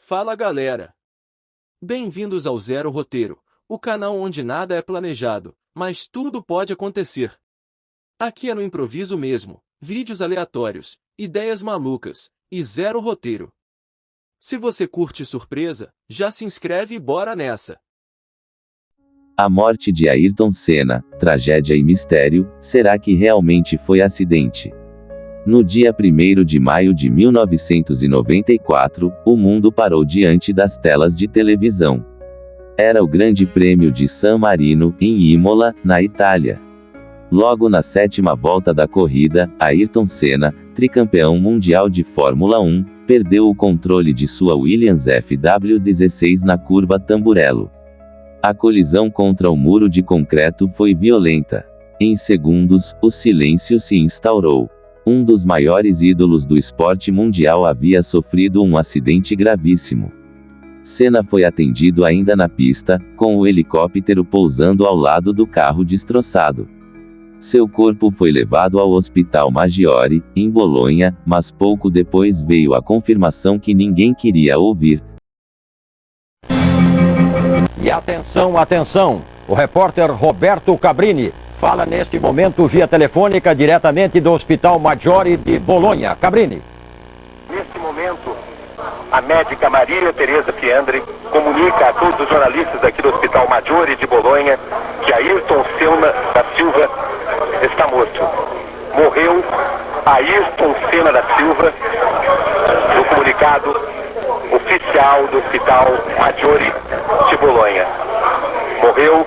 Fala galera! Bem-vindos ao Zero Roteiro, o canal onde nada é planejado, mas tudo pode acontecer. Aqui é no improviso mesmo, vídeos aleatórios, ideias malucas, e zero roteiro. Se você curte surpresa, já se inscreve e bora nessa! A morte de Ayrton Senna, tragédia e mistério, será que realmente foi acidente? No dia 1º de maio de 1994, o mundo parou diante das telas de televisão. Era o Grande Prêmio de San Marino, em Imola, na Itália. Logo na 7ª volta da corrida, Ayrton Senna, tricampeão mundial de Fórmula 1, perdeu o controle de sua Williams FW16 na curva Tamburello. A colisão contra o muro de concreto foi violenta. Em segundos, o silêncio se instaurou. Um dos maiores ídolos do esporte mundial havia sofrido um acidente gravíssimo. Senna foi atendido ainda na pista, com o helicóptero pousando ao lado do carro destroçado. Seu corpo foi levado ao Hospital Maggiore, em Bolonha, mas pouco depois veio a confirmação que ninguém queria ouvir. E atenção, atenção! O repórter Roberto Cabrini fala neste momento via telefônica diretamente do Hospital Maggiore de Bolonha. Cabrini. Neste momento, a médica Maria Tereza Fiandre comunica a todos os jornalistas aqui do Hospital Maggiore de Bolonha que Ayrton Senna da Silva está morto. Morreu Ayrton Senna da Silva, no comunicado oficial do Hospital Maggiore de Bolonha. Morreu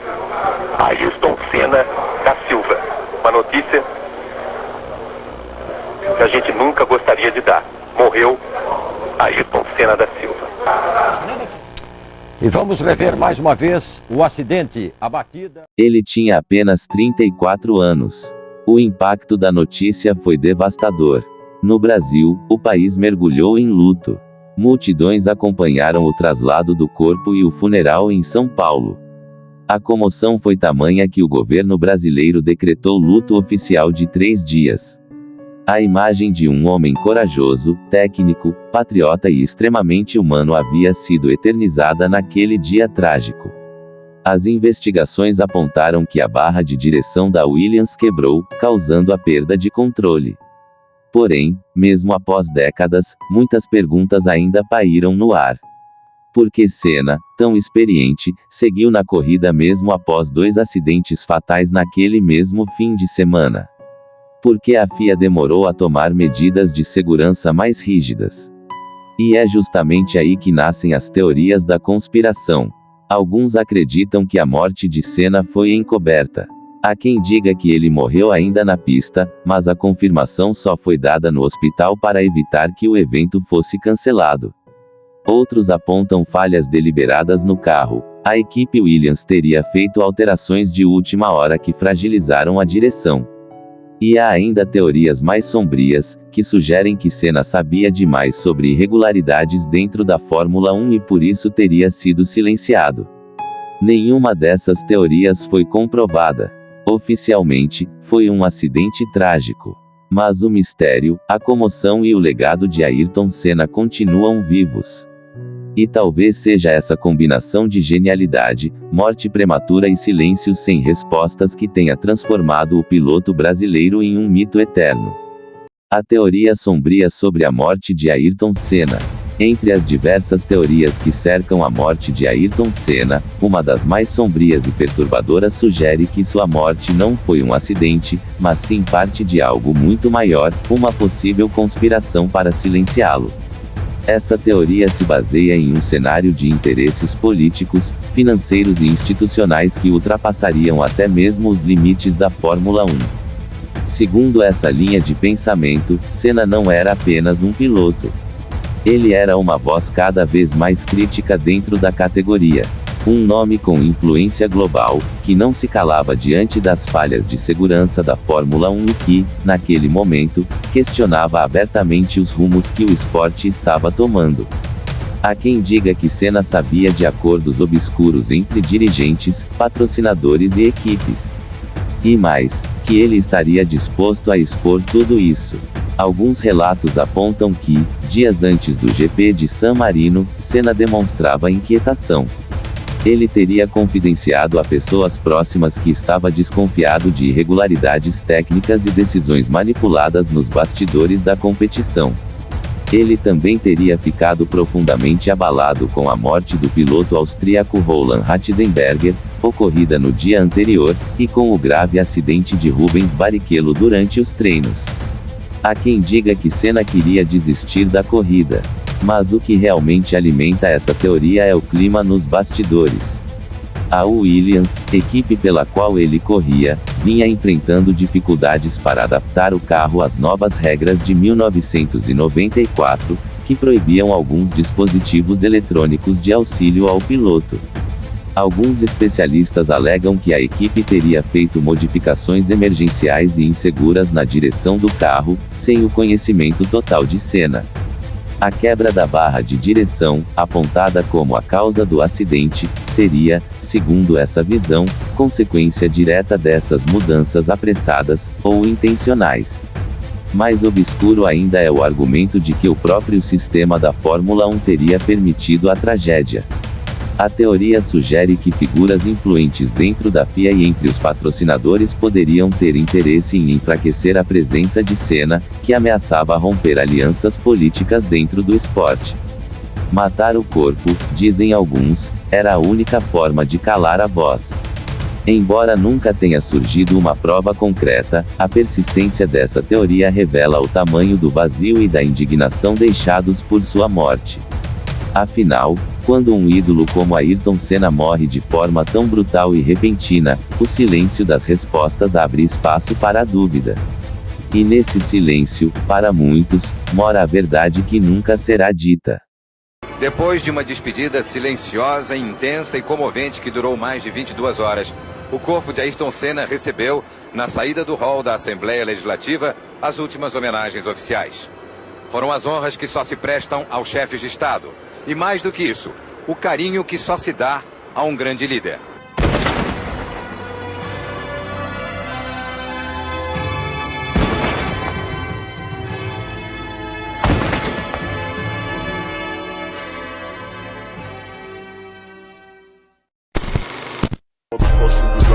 Ayrton Senna da Silva. Uma notícia que a gente nunca gostaria de dar. Morreu Ayrton Senna da Silva. E vamos rever mais uma vez o acidente, a batida. Ele tinha apenas 34 anos. O impacto da notícia foi devastador. No Brasil, o país mergulhou em luto. Multidões acompanharam o traslado do corpo e o funeral em São Paulo. A comoção foi tamanha que o governo brasileiro decretou luto oficial de 3 dias. A imagem de um homem corajoso, técnico, patriota e extremamente humano havia sido eternizada naquele dia trágico. As investigações apontaram que a barra de direção da Williams quebrou, causando a perda de controle. Porém, mesmo após décadas, muitas perguntas ainda pairam no ar. Por que Senna, tão experiente, seguiu na corrida mesmo após 2 acidentes fatais naquele mesmo fim de semana? Por que a FIA demorou a tomar medidas de segurança mais rígidas? E é justamente aí que nascem as teorias da conspiração. Alguns acreditam que a morte de Senna foi encoberta. Há quem diga que ele morreu ainda na pista, mas a confirmação só foi dada no hospital para evitar que o evento fosse cancelado. Outros apontam falhas deliberadas no carro. A equipe Williams teria feito alterações de última hora que fragilizaram a direção. E há ainda teorias mais sombrias, que sugerem que Senna sabia demais sobre irregularidades dentro da Fórmula 1 e por isso teria sido silenciado. Nenhuma dessas teorias foi comprovada. Oficialmente, foi um acidente trágico. Mas o mistério, a comoção e o legado de Ayrton Senna continuam vivos. E talvez seja essa combinação de genialidade, morte prematura e silêncio sem respostas que tenha transformado o piloto brasileiro em um mito eterno. A teoria sombria sobre a morte de Ayrton Senna. Entre as diversas teorias que cercam a morte de Ayrton Senna, uma das mais sombrias e perturbadoras sugere que sua morte não foi um acidente, mas sim parte de algo muito maior, uma possível conspiração para silenciá-lo. Essa teoria se baseia em um cenário de interesses políticos, financeiros e institucionais que ultrapassariam até mesmo os limites da Fórmula 1. Segundo essa linha de pensamento, Senna não era apenas um piloto. Ele era uma voz cada vez mais crítica dentro da categoria. Um nome com influência global, que não se calava diante das falhas de segurança da Fórmula 1 e que, naquele momento, questionava abertamente os rumos que o esporte estava tomando. Há quem diga que Senna sabia de acordos obscuros entre dirigentes, patrocinadores e equipes. E mais, que ele estaria disposto a expor tudo isso. Alguns relatos apontam que, dias antes do GP de San Marino, Senna demonstrava inquietação. Ele teria confidenciado a pessoas próximas que estava desconfiado de irregularidades técnicas e decisões manipuladas nos bastidores da competição. Ele também teria ficado profundamente abalado com a morte do piloto austríaco Roland Ratzenberger, ocorrida no dia anterior, e com o grave acidente de Rubens Barrichello durante os treinos. Há quem diga que Senna queria desistir da corrida. Mas o que realmente alimenta essa teoria é o clima nos bastidores. A Williams, equipe pela qual ele corria, vinha enfrentando dificuldades para adaptar o carro às novas regras de 1994, que proibiam alguns dispositivos eletrônicos de auxílio ao piloto. Alguns especialistas alegam que a equipe teria feito modificações emergenciais e inseguras na direção do carro, sem o conhecimento total de Senna. A quebra da barra de direção, apontada como a causa do acidente, seria, segundo essa visão, consequência direta dessas mudanças apressadas, ou intencionais. Mais obscuro ainda é o argumento de que o próprio sistema da Fórmula 1 teria permitido a tragédia. A teoria sugere que figuras influentes dentro da FIA e entre os patrocinadores poderiam ter interesse em enfraquecer a presença de Senna, que ameaçava romper alianças políticas dentro do esporte. Matar o corpo, dizem alguns, era a única forma de calar a voz. Embora nunca tenha surgido uma prova concreta, a persistência dessa teoria revela o tamanho do vazio e da indignação deixados por sua morte. Afinal, quando um ídolo como Ayrton Senna morre de forma tão brutal e repentina, o silêncio das respostas abre espaço para a dúvida. E nesse silêncio, para muitos, mora a verdade que nunca será dita. Depois de uma despedida silenciosa, intensa e comovente que durou mais de 22 horas, o corpo de Ayrton Senna recebeu, na saída do hall da Assembleia Legislativa, as últimas homenagens oficiais. Foram as honras que só se prestam aos chefes de Estado. E mais do que isso, o carinho que só se dá a um grande líder. Fosse